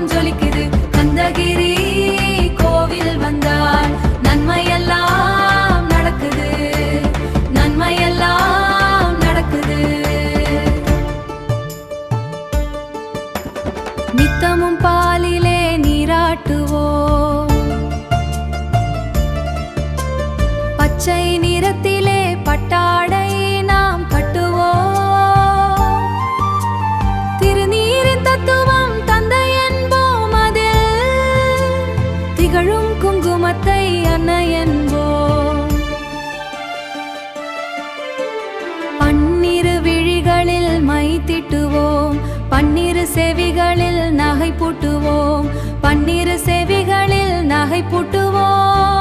தீபம் ஜொலிக்குது. கந்தகிரி கோவில் வந்தால் நன்மையெல்லாம் நடக்குது, நன்மையெல்லாம் நடக்குது. நித்தமும் பாலிலே நீராட்டுவோம், பச்சை நிறத்திலே பட்டாடை நாம் கட்டுவோம். திருநீரின் தத்துவம் தந்தை என்போம், அதில் திகழும் குங்குமத்தை அன்னை என்போம். பன்னிரு விழிகளில் மை திட்டுவோம், பன்னிரு செவிகளில் நகை பூட்டுவோம், பன்னிரு செவிகளில் நகை பூட்டுவோம்.